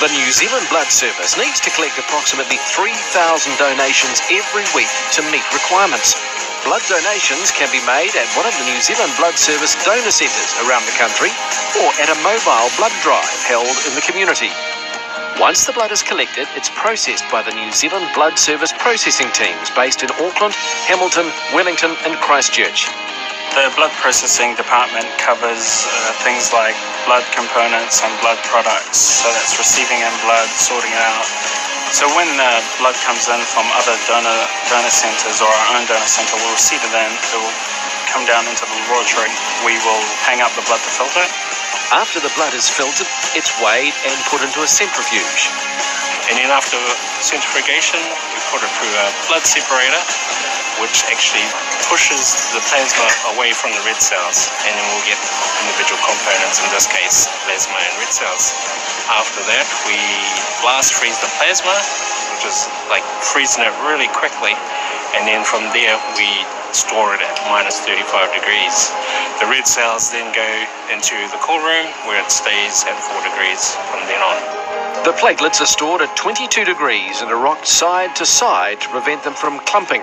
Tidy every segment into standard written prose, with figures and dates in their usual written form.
The New Zealand Blood Service needs to collect approximately 3,000 donations every week to meet requirements. Blood donations can be made at one of the New Zealand Blood Service donor centres around the country or at a mobile blood drive held in the community. Once the blood is collected, it's processed by the New Zealand Blood Service processing teams based in Auckland, Hamilton, Wellington and Christchurch. The blood processing department covers things like blood components and blood products. So that's receiving in blood, sorting it out. So when blood comes in from other donor centres or our own donor centre, we'll receive it in. It will come down into the laboratory. We will hang up the blood to filter it. After the blood is filtered, it's weighed and put into a centrifuge. And then after centrifugation, we put it through a blood separator, which actually pushes the plasma away from the red cells, and then we'll get individual components, in this case plasma and red cells. After that, we blast freeze the plasma, which is like freezing it really quickly, and then from there we store it at minus 35 degrees. The red cells then go into the cool room where it stays at 4 degrees from then on. The platelets are stored at 22 degrees and are rocked side to side to prevent them from clumping.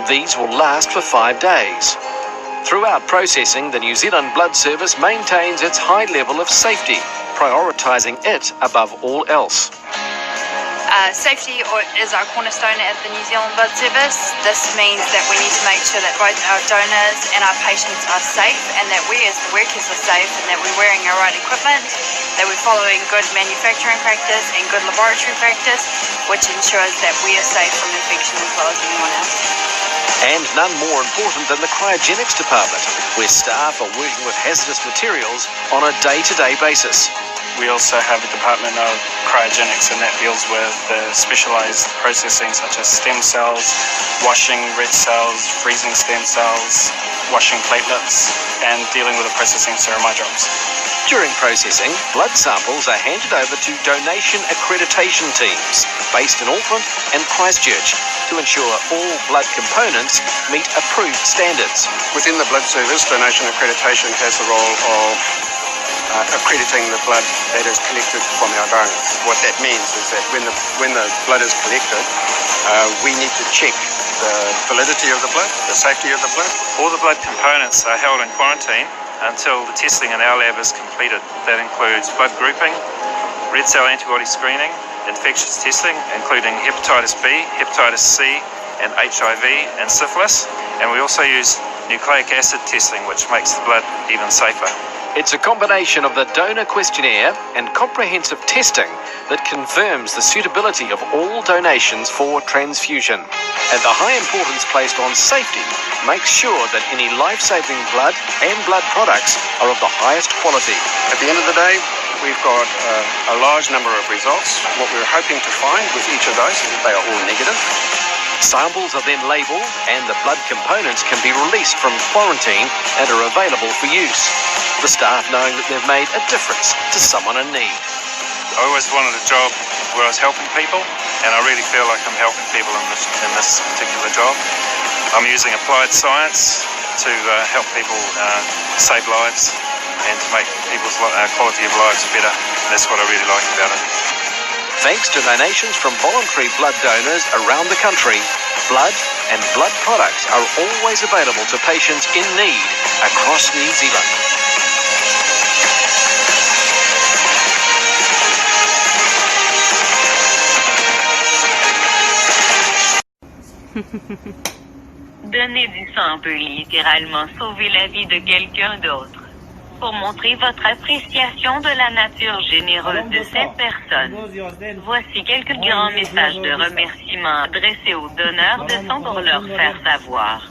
These will last for 5 days. Throughout processing, the New Zealand Blood Service maintains its high level of safety, prioritising it above all else. Safety is our cornerstone at the New Zealand Blood Service. This means that we need to make sure that both our donors and our patients are safe, and that we as the workers are safe, and that we're wearing the right equipment, that we're following good manufacturing practice and good laboratory practice, which ensures that we are safe from infection as well as anyone else. And none more important than the cryogenics department, where staff are working with hazardous materials on a day-to-day basis. We also have a department of cryogenics, and that deals with the specialised processing such as stem cells, washing red cells, freezing stem cells, washing platelets, and dealing with the processing ceramides drops. During processing, blood samples are handed over to donation accreditation teams based in Auckland and Christchurch to ensure all blood components meet approved standards. Within the blood service, donation accreditation has the role of accrediting the blood that is collected from our donors. What that means is that when the blood is collected, we need to check the validity of the blood, the safety of the blood. All the blood components are held in quarantine until the testing in our lab is completed. That includes blood grouping, red cell antibody screening, infectious testing, including hepatitis B, hepatitis C, and HIV and syphilis. And we also use nucleic acid testing, which makes the blood even safer. It's a combination of the donor questionnaire and comprehensive testing that confirms the suitability of all donations for transfusion. And the high importance placed on safety makes sure that any life-saving blood and blood products are of the highest quality. At the end of the day, we've got a large number of results. What we're hoping to find with each of those is that they are all negative. Samples are then labelled and the blood components can be released from quarantine and are available for use. The staff knowing that they've made a difference to someone in need. I always wanted a job where I was helping people, and I really feel like I'm helping people in this particular job. I'm using applied science to help people save lives and to make people's quality of lives better. That's what I really like about it. Thanks to donations from voluntary blood donors around the country, blood and blood products are always available to patients in need across New Zealand. Donner du sang peut littéralement sauver la vie de quelqu'un d'autre. Pour montrer votre appréciation de la nature généreuse de cette personne, voici quelques grands messages de remerciement adressés aux donneurs de sang pour leur faire savoir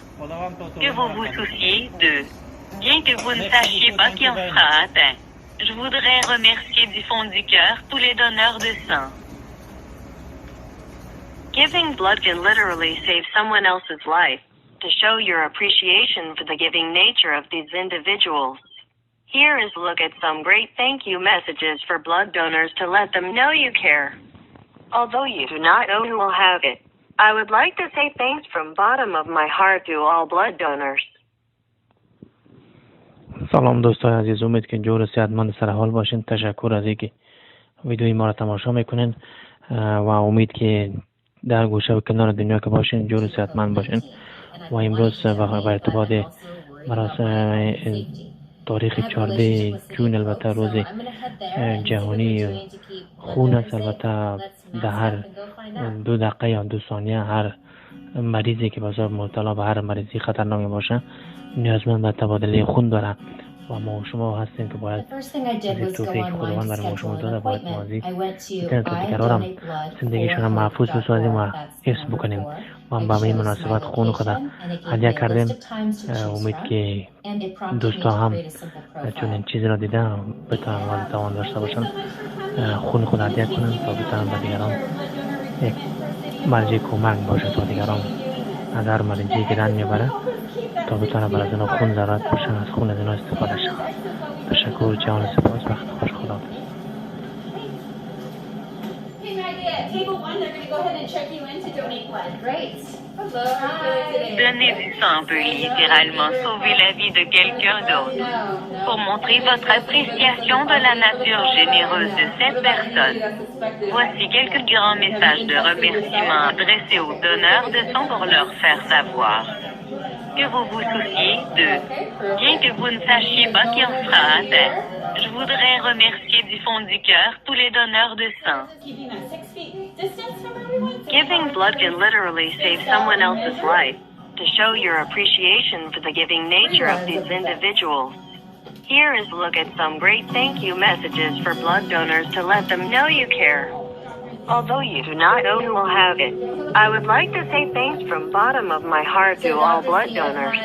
que vous vous souciez d'eux. Bien que vous ne sachiez pas qui en sera atteint, je voudrais remercier du fond du cœur tous les donneurs de sang. Giving blood can literally save someone else's life. To show your appreciation for the giving nature of these individuals, here is a look at some great thank you messages for blood donors to let them know you care. Although you do not know who will have it, I would like to say thanks from bottom of my heart to all blood donors. سلام دوستان عزیز، امید که جور صحتمند سر حال باشین. تشکر از اینکه ویدیوی ما را تماشا میکنین و امید که در گوشه و کنار دنیا که باشین جور صحتمند باشین. و امروز به ارتباط مراسم تاریخ 14 جون البته روز جهانی خون است. البته در هر 2 دقیقه یا 2 ثانیه هر مریضی که بسیار مبتلا به هر مریضی خطرناک باشه نیازمند به تبادله خون داره و ما شما هستیم که باید از توفیق خداوند برای ما شما داده باید موازی بکنیم تا دیگران زندگیشون را محفوظ بسازیم و حفظ بکنیم. و با این مناسبت خون خود هدیه کردیم. امید که دوستا هم چون این چیز را دیدن بتوان و توان داشته باشن خون خود هدیه کنن تا بتوان به دیگران یک مرجع کمک باشه تا دیگران از هر مریضی که رنج میبره تا بتونه برای از اینا خون ضرورت باشن از خون از اینا استفاده شن. تشکر، جان سپاس، وقت خوش، خدا. Donner du sang peut littéralement sauver la vie de quelqu'un d'autre. Pour montrer votre appréciation de la nature généreuse de cette personne, voici quelques grands messages de remerciement adressés aux donneurs de sang pour leur faire savoir que vous vous souciez d'eux, bien que vous ne sachiez pas qui en sera atteint. Je voudrais remercier du fond du cœur tous les donneurs de sang. Giving blood can literally save someone else's life. To show your appreciation for the giving nature of these individuals, here is a look at some great thank you messages for blood donors to let them know you care. Although you do not know who will have it, I would like to say thanks from bottom of my heart to all blood donors.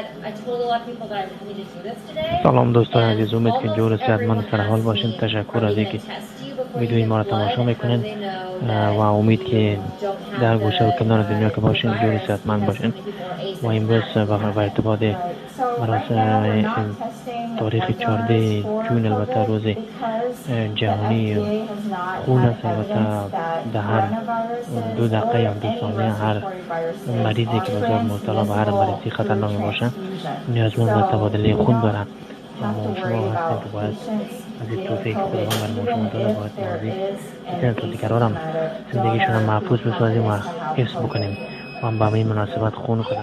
سلام دوستان عزیز، امید که جور صحتمند سرحال باشین. تشکر از اینکه ویدیوی ما را تماشا میکنین و امید که در گوشه و کنار دنیا که باشین جور صحتمند باشین. و امروز به ارتباط مراسم تاریخ 14 جون البته روز جهانی خون است. البته در هر 2 دقیقه یا 2 ثانیه هر مریضی که بسیار مبتلا به هر مریضی خطرناک باشه نیازمند به تبادله خون داره. ما شما هستیم که باید از این توفیق خداوند برای ما شما داده باید موازی بکنیم تا دیگران هم زندگیشون را محفوظ بسازیم و حفظ بکنیم. و با این مناسبت خون خود